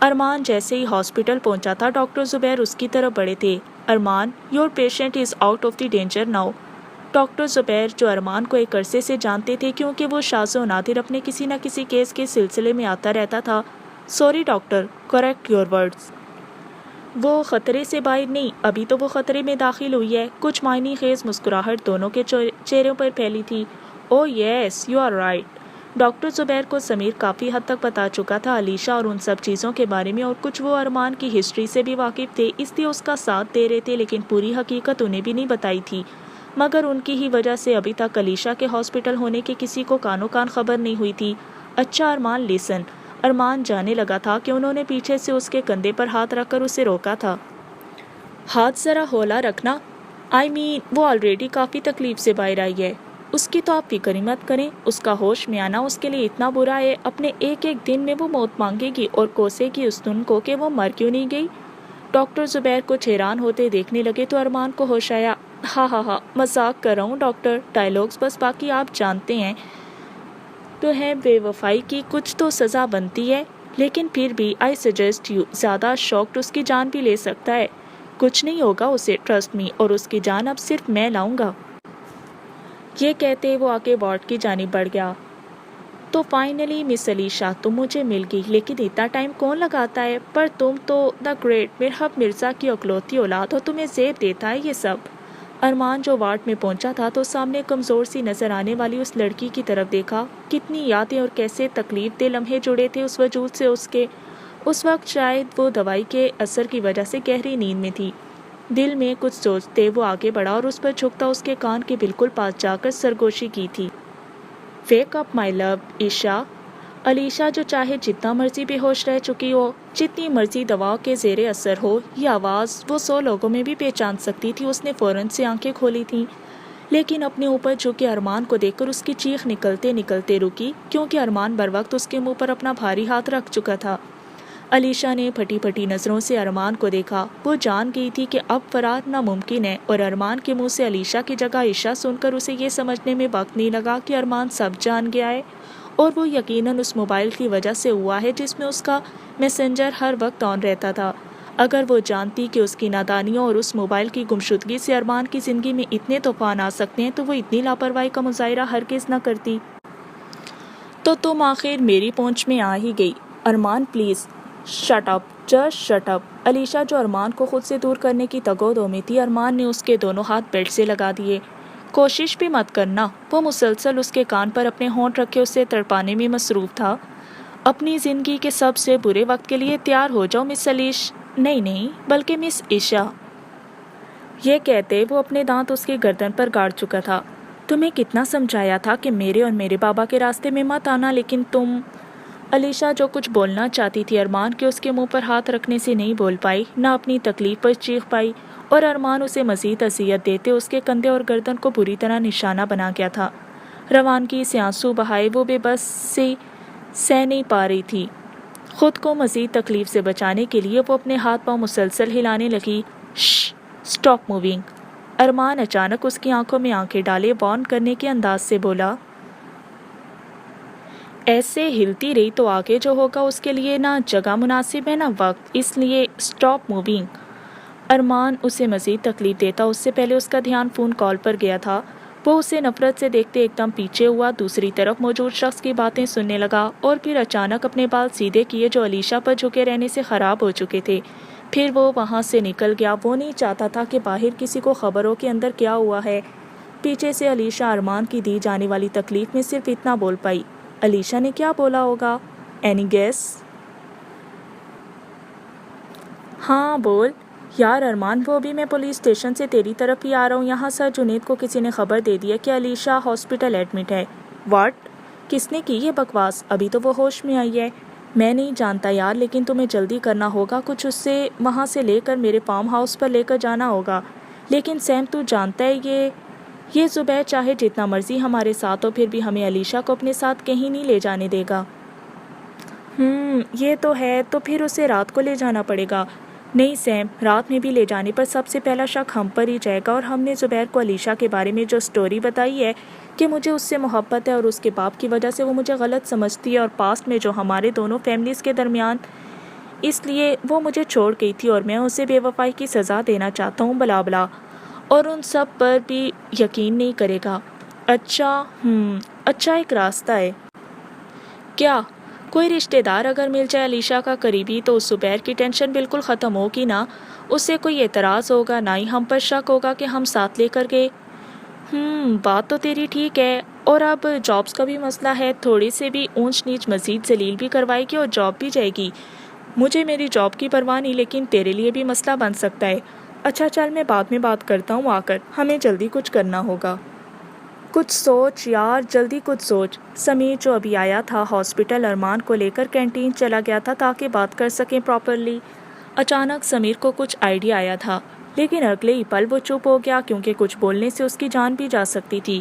ارمان جیسے ہی ہاسپٹل پہنچا تھا ڈاکٹر زبیر اس کی طرف بڑھے تھے۔ Armaan, your patient is out of the danger now. Doctor Zubair جو ارمان کو ایک عرصے سے جانتے تھے، کیونکہ وہ شاذ و نادر اپنے کسی نہ کسی کیس کے سلسلے میں آتا رہتا تھا۔ Sorry doctor, correct your words. وہ خطرے سے باہر نہیں، ابھی تو وہ خطرے میں داخل ہوئی ہے۔ کچھ معنی خیز مسکراہٹ دونوں کے چہروں پر پھیلی تھی۔ او یس، یو آر رائٹ۔ ڈاکٹر زبیر کو سمیر کافی حد تک بتا چکا تھا علیشا اور ان سب چیزوں کے بارے میں، اور کچھ وہ ارمان کی ہسٹری سے بھی واقف تھے، اس لیے اس کا ساتھ دے رہے تھے، لیکن پوری حقیقت انہیں بھی نہیں بتائی تھی۔ مگر ان کی ہی وجہ سے ابھی تک علیشا کے ہاسپٹل ہونے کی کسی کو کانوں کان خبر نہیں ہوئی تھی۔ اچھا ارمان لیسن۔ ارمان جانے لگا تھا کہ انہوں نے پیچھے سے اس کے کندھے پر ہاتھ رکھ کر اسے روکا تھا۔ ہاتھ ذرا ہولا رکھنا، وہ آلریڈی کافی تکلیف سے باہر آئی ہے۔ اس کی تو آپ فکر ہی مت کریں، اس کا ہوش میں آنا اس کے لیے اتنا برا ہے، اپنے ایک ایک دن میں وہ موت مانگے گی اور کوسے گی اس دن کو کہ وہ مر کیوں نہیں گئی۔ ڈاکٹر زبیر کو حیران ہوتے دیکھنے لگے تو ارمان کو ہوش آیا۔ ہاں مذاق کر رہا ہوں ڈاکٹر، ڈائیلاگز بس، باقی آپ جانتے ہیں تو ہے بے وفائی کی کچھ تو سزا بنتی ہے، لیکن پھر بھی آئی سجیسٹ یو، زیادہ شوکڈ اس کی جان بھی لے سکتا ہے، کچھ نہیں ہوگا اسے، ٹرسٹ می، اور اس کی جان اب صرف میں لاؤں گا۔ یہ کہتے وہ آگے وارڈ کی جانب بڑھ گیا۔ تو فائنلی مس علیشہ تم مجھے مل گئی، لیکن اتنا ٹائم کون لگاتا ہے، پر تم تو دا گریٹ مرحب مرزا کی اکلوتی اولاد ہو، تمہیں زیب دیتا ہے یہ سب۔ ارمان جو وارڈ میں پہنچا تھا تو سامنے کمزور سی نظر آنے والی اس لڑکی کی طرف دیکھا، کتنی یادیں اور کیسے تکلیف دہ لمحے جڑے تھے اس وجود سے اس کے۔ اس وقت شاید وہ دوائی کے اثر کی وجہ سے گہری نیند میں تھی۔ دل میں کچھ سوچتے وہ آگے بڑھا اور اس پر جھکتا اس کے کان کے بالکل پاس جا کر سرگوشی کی تھی۔ ویک اپ مائی لو عشا۔ علیشہ جو چاہے جتنا مرضی بے ہوش رہ چکی ہو، جتنی مرضی دواؤں کے زیر اثر ہو، یہ آواز وہ 100 لوگوں میں بھی پہچان سکتی تھی۔ اس نے فوراً سے آنکھیں کھولی تھیں، لیکن اپنے اوپر جھکے ارمان کو دیکھ کر اس کی چیخ نکلتے نکلتے رکی، کیونکہ ارمان بر وقت اس کے منہ پر اپنا بھاری ہاتھ رکھ چکا تھا۔ علیشہ نے پھٹی پھٹی نظروں سے ارمان کو دیکھا، وہ جان گئی تھی کہ اب فرار ناممکن ہے، اور ارمان کے منہ سے علیشہ کی جگہ عشا سن کر اسے یہ سمجھنے میں وقت نہیں لگا کہ ارمان سب جان گیا ہے، اور وہ یقیناً اس موبائل کی وجہ سے ہوا ہے جس میں اس کا میسنجر ہر وقت آن رہتا تھا۔ اگر وہ جانتی کہ اس کی نادانیوں اور اس موبائل کی گمشدگی سے ارمان کی زندگی میں اتنے طوفان آ سکتے ہیں تو وہ اتنی لاپرواہی کا مظاہرہ ہرگز نہ کرتی۔ تو تم آخر میری پہنچ میں آ ہی گئی۔ Armaan please shut up, just shut up. Alisha جو ارمان کو خود سے دور کرنے کی تگودو میں تھی، ارمان نے اس کے دونوں ہاتھ بیلٹ سے لگا دیے۔ کوشش بھی مت کرنا، وہ مسلسل اس کے کان پر اپنے ہونٹ رکھے اسے تڑپانے میں مصروف تھا۔ اپنی زندگی کے سب سے برے وقت کے لیے تیار ہو جاؤ مس علیش، نہیں بلکہ مس عشا۔ یہ کہتے وہ اپنے دانت اس کی گردن پر گاڑ چکا تھا۔ تمہیں کتنا سمجھایا تھا کہ میرے اور میرے بابا کے راستے میں مت آنا، لیکن تم۔ علیشہ جو کچھ بولنا چاہتی تھی ارمان کے اس کے منہ پر ہاتھ رکھنے سے نہیں بول پائی، نہ اپنی تکلیف پر چیخ پائی، اور ارمان اسے مزید اذیت دیتے اس کے کندھے اور گردن کو بری طرح نشانہ بنا گیا تھا۔ روانگی سے آنسو بہائے وہ بے بس سے سہ نہیں پا رہی تھی۔ خود کو مزید تکلیف سے بچانے کے لیے وہ اپنے ہاتھ پاؤں مسلسل ہلانے لگی۔ شش، اسٹاپ موونگ۔ ارمان اچانک اس کی آنکھوں میں آنکھیں ڈالے وارن کرنے کے انداز سے بولا، ایسے ہلتی رہی تو آگے جو ہوگا اس کے لیے نہ جگہ مناسب ہے نہ وقت، اس لیے اسٹاپ موونگ۔ ارمان اسے مزید تکلیف دیتا اس سے پہلے اس کا دھیان فون کال پر گیا تھا۔ وہ اسے نفرت سے دیکھتے ایک دم پیچھے ہوا، دوسری طرف موجود شخص کی باتیں سننے لگا، اور پھر اچانک اپنے بال سیدھے کیے جو علیشہ پر جھکے رہنے سے خراب ہو چکے تھے۔ پھر وہ وہاں سے نکل گیا۔ وہ نہیں چاہتا تھا کہ باہر کسی کو خبر ہو کہ اندر کیا ہوا ہے۔ پیچھے سے علیشہ ارمان کی دی جانے والی تکلیف میں صرف اتنا بول پائی، علیشہ نے کیا بولا ہوگا؟ Any guess? ہاں بول۔ یار ارمان، وہ بھی میں پولیس اسٹیشن سے تیری طرف ہی آ رہا ہوں، یہاں سر جنید کو کسی نے خبر دے دیا کہ علیشہ ہاسپٹل ایڈمٹ ہے۔ واٹ؟ کس نے کی یہ بکواس؟ ابھی تو وہ ہوش میں آئی ہے۔ میں نہیں جانتا یار، لیکن تمہیں جلدی کرنا ہوگا، کچھ اس سے وہاں سے لے کر میرے فارم ہاؤس پر لے کر جانا ہوگا۔ لیکن سیم تو جانتا ہے یہ زبیر چاہے جتنا مرضی ہمارے ساتھ ہو، پھر بھی ہمیں علیشہ کو اپنے ساتھ کہیں نہیں لے جانے دے گا۔ یہ تو ہے، تو پھر اسے رات کو لے جانا پڑے گا۔ نہیں سیم، رات میں بھی لے جانے پر سب سے پہلا شک ہم پر ہی جائے گا، اور ہم نے زبیر کو علیشہ کے بارے میں جو سٹوری بتائی ہے کہ مجھے اس سے محبت ہے اور اس کے باپ کی وجہ سے وہ مجھے غلط سمجھتی ہے، اور پاسٹ میں جو ہمارے دونوں فیملیز کے درمیان، اس لیے وہ مجھے چھوڑ گئی تھی اور میں اسے بے وفائی کی سزا دینا چاہتا ہوں، بلا بلا، اور ان سب پر بھی یقین نہیں کرے گا۔ اچھا ایک راستہ ہے۔ کیا؟ کوئی رشتہ دار اگر مل جائے علیشہ کا قریبی تو اس زبیر کی ٹینشن بالکل ختم ہوگی نا، اس سے کوئی اعتراض ہوگا، نہ ہی ہم پر شک ہوگا کہ ہم ساتھ لے کر گئے۔ بات تو تیری ٹھیک ہے، اور اب جابس کا بھی مسئلہ ہے، تھوڑی سے بھی اونچ نیچ مزید ذلیل بھی کروائے گی اور جاب بھی جائے گی۔ مجھے میری جاب کی پرواہ نہیں، لیکن تیرے لیے بھی مسئلہ بن سکتا ہے۔ اچھا چل، میں بعد میں بات کرتا ہوں آ کر، ہمیں جلدی کچھ کرنا ہوگا۔ کچھ سوچ یار، جلدی کچھ سوچ۔ سمیر جو ابھی آیا تھا ہاسپٹل، ارمان کو لے کر کینٹین چلا گیا تھا تاکہ بات کر سکیں پراپرلی۔ اچانک سمیر کو کچھ آئیڈیا آیا تھا، لیکن اگلے ہی پل وہ چپ ہو گیا، کیونکہ کچھ بولنے سے اس کی جان بھی جا سکتی تھی۔